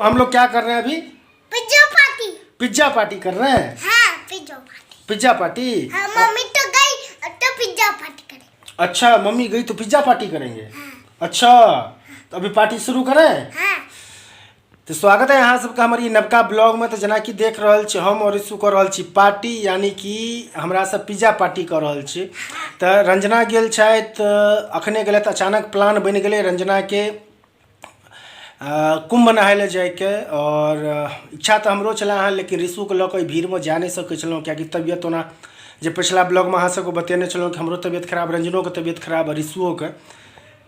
हम लोग क्या कर रहे हैं अभी? Pizza party. पिज्जा पार्टी कर रहे हैं। हाँ, पिज्जा पार्टी। Pizza party. हाँ, मम्मी तो गई तो पिज्जा पार्टी करेंगे। अच्छा, मम्मी गई तो पिज्जा पार्टी करेंगे। हाँ। अच्छा, तो अभी पार्टी शुरू करें। हाँ। तो स्वागत है यहाँ सबका हमारी नवका ब्लॉग में। तो जना कि देख रहल छी हम और ईसु कर रहल छी पार्टी, यानी कि हमरा सब पिज्जा पार्टी कर रहल छी। तो रंजना गेल छथि, अखने गेलथि, अचानक प्लान बनि गेलै रंजना के कुंभ नहाय ले जाके। और इच्छा तो हमरो छला हँ, लेकिन ऋषु के लऽ भीड़ में जा नहीं सकै छलहुँ, कियाकि तबियत ओना जे पिछला ब्लॉग में अहाँ सबको बतेने छलहुँ कि हमरो तबियत खराब, रंजनो के तबियत खराब, ऋषुओं के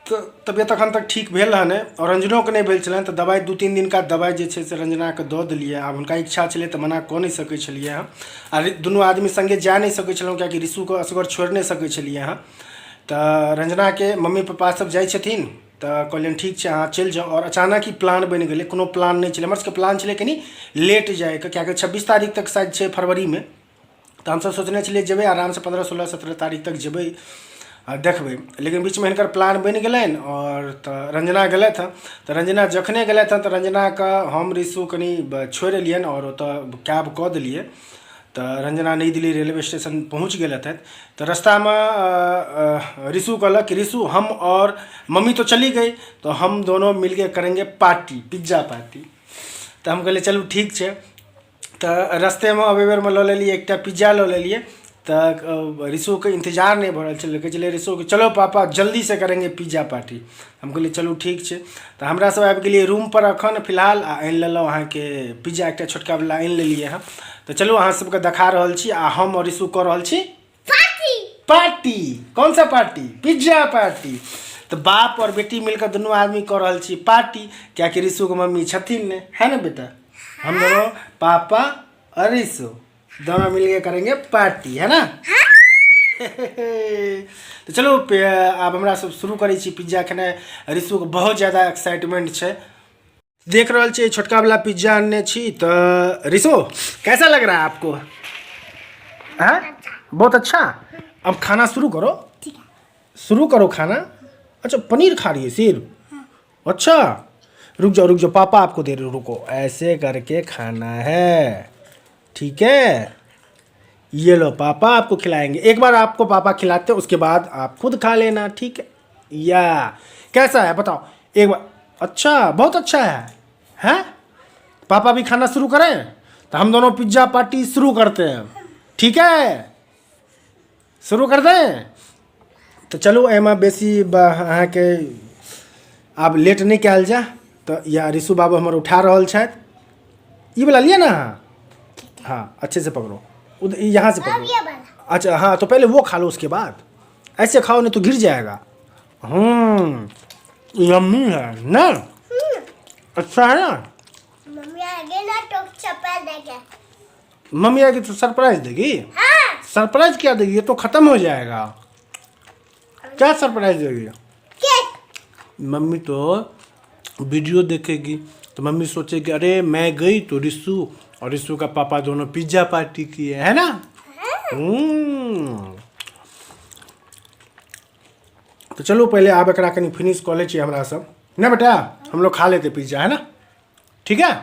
तो तबियत अखन तक ठीक भेल हन और रंजनों के नहीं भेल छलनि। तो दवाई 2-3 दिन का दवाई जे छै से रंजना के दऽ देलिए। आब हुनका इच्छा छलै तऽ मना कऽ नहीं सकै छलिए हँ। आ दुनू आदमी संगे जा नहीं सकै छलहुँ, कियाकि ऋषु के असगर छोड़ि नहीं सकै छलिए हँ। तो रंजना के मम्मी पापा सब जाइ छथिन, तो कहलियनि ठीक छै अहाँ चलि जाउ। और अचानक ही प्लान बनि गेलै, कोनो प्लान नहीं छलै। हमर सबके प्लान छलै कनि लेट जाएके, कियाकि 26 तारीख तक शायद छै फरवरी में। तो हमसब सोचने छलिए जेबै आराम से 15, 16, 17 तारीख तक जेबै आ देखबै। लेकिन बीच में हिनकर प्लान बनि गेलनि और तो रंजना गेलथि हँ। तो रंजना जखने गेलथि हँ तो रंजना के हम ऋषु कनि छोड़ि एलियनि और ओतऽ कैब कऽ देलिए। तो रंजना नई दिल्ली रेलवे स्टेशन पहुँच गेलथि। तो रास्ता में ऋषु कहलक कि ऋषु हम और मम्मी तो चली गई, तो हम दोनों मिलके करेंगे पार्टी, पिज्जा पार्टी। तो हम कहलिए चलू ठीक छै। तो रास्ते में अबे बेर में लऽ लेलिए एकटा पिज्जा लऽ लेलिए। तो ऋषु के इंतजार नहीं भरल छलै, कहै छलै ऋषु के चलो पापा जल्दी से करेंगे पिज्जा पार्टी। हम कहलिए चलू ठीक छै। तो हमरा सब आबि गेलिए रूम पर अखन फिलहाल, आ आनि लेलहुँ अहाँके पिज्जा एकटा छोटका वाला आनि लेलिए हँ। तो चलू अहाँ सबके देखा रहल छी, आ हम और ऋषु कऽ रहल छी पार्टी। पार्टी। कौन सा पार्टी? Pizza party. तो बाप और बेटी मिलकर दोनों आदमी कर रहल छी पार्टी, क्या कि ऋषु के मम्मी छथिन ने, है ना बेटा? हम दोनों पापा और ऋषु दोनों मिलके करेंगे पार्टी, है ना? तो चलो अब हमरा सब शुरू करै छी पिज्जा खेनाइ। ऋषु के बहुत ज़्यादा एक्साइटमेंट छै। देख रहल छी छोटका वाला पिज्जा आनने छी। तो ऋषु कैसा लग रहा है आपको? हाँ, बहुत अच्छा। अब खाना शुरू करो। ठीक है, शुरू करो खाना। अच्छा, पनीर खा रही है सिर्फ? अच्छा, रुक जाओ पापा आपको दे रहे, रुको। ऐसे करके खाना है, ठीक है? ये लो पापा आपको खिलाएंगे। एक बार आपको पापा खिलाते हैं, उसके बाद आप खुद खा लेना, ठीक है? या कैसा है बताओ एक बार। अच्छा, बहुत अच्छा है। हैं? पापा भी खाना शुरू करें? तो हम दोनों पिज्जा पार्टी शुरू करते हैं, ठीक है? शुरू कर दें? तो चलो एमा बेसी अहाँके आब लेट नहीं कयल जा। तो या ऋषु बाबू हमारे उठा रहल छथि। ये वाला लिया ना? हाँ, अच्छे से पकड़ो, उधर यहाँ से पकड़ो। अच्छा हाँ, तो पहले वो खा लो, उसके बाद ऐसे खाओ, नहीं तो गिर जाएगा। यम्मी है ना? अच्छा है ना? मम्मी आगे ना तो सरप्राइज देगी। मम्मी आएगी तो सरप्राइज देगी? हाँ। सरप्राइज क्या देगी? ये तो खत्म हो जाएगा। क्या सरप्राइज देगी? केक। मम्मी तो वीडियो देखेगी, तो मम्मी सोचेगी अरे मैं गई तो ऋषु और ऋषु का पापा दोनों पिज्जा पार्टी किए, है ना? तो चलो पहले आप एकरा कनी फिनिश कर ले हमरा सब ना बेटा, हम लोग खा लेते पिज्जा, है ना? ठीक है?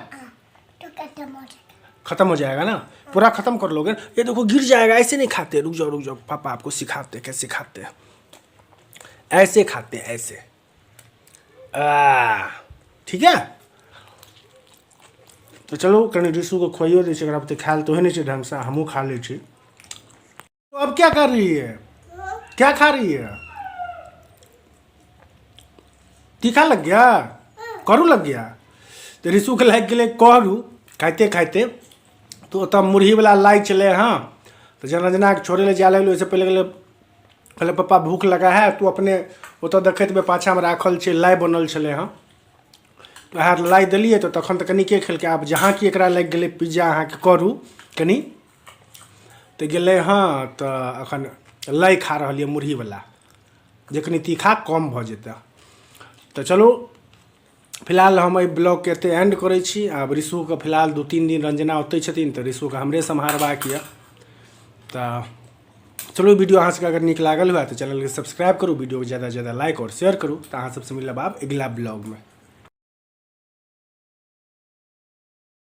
तो खत्म हो जाएगा ना? पूरा खत्म कर लोगे? ये देखो गिर जाएगा, ऐसे नहीं खाते। रुक जाओ पापा आपको सिखाते हैं कैसे खाते हैं। ऐसे खाते हैं, ऐसे। ठीक है? तो चलो कनी ऋषु को खुआइयो दै छै, अगर अब खायल तो नहीं ढंग से, हमू खा ले छी। तो अब क्या कर रही है? क्या खा रही है? तीखा लग गया? करू लग गया? तो ऋषु के लग गए करू खाते खाते। तो तब मुरही वाला लाई चले। हाँ, तो जब रंजना के छोड़े ले जा लगे, उससे पहले कहले पप्पा भूख लगा है, तू अपने ओतऽ देखैत पाछा में राखल छै लाई बनल छलै। हाँ, वहाँ लाई दिलिए तो तखन तो कनिके खेलके। आब जहाँ कि एकरा लग गए पिज्जा अहाँके करू कनी, तो गए। हाँ, तो अखन लाई खा रही है मुरही वाला, जे कनी तीखा कम भ जेतै। तो चलो फिलहाल हम एहि ब्लॉग के एते एंड करै छी। आब ऋषु के फिलहाल 2-3 दिन रंजना ओतै छथिन, तो ऋषु के हमरे सम्हारबाक यऽ। तो चलो वीडियो अहाँ सबके अगर नीक लागल हुआ तो चैनल के सब्सक्राइब करू, वीडियो को ज़्यादा से ज़्यादा लाइक और शेयर करू। तो अहाँ सबसे मिलब आब अगला ब्लॉग में।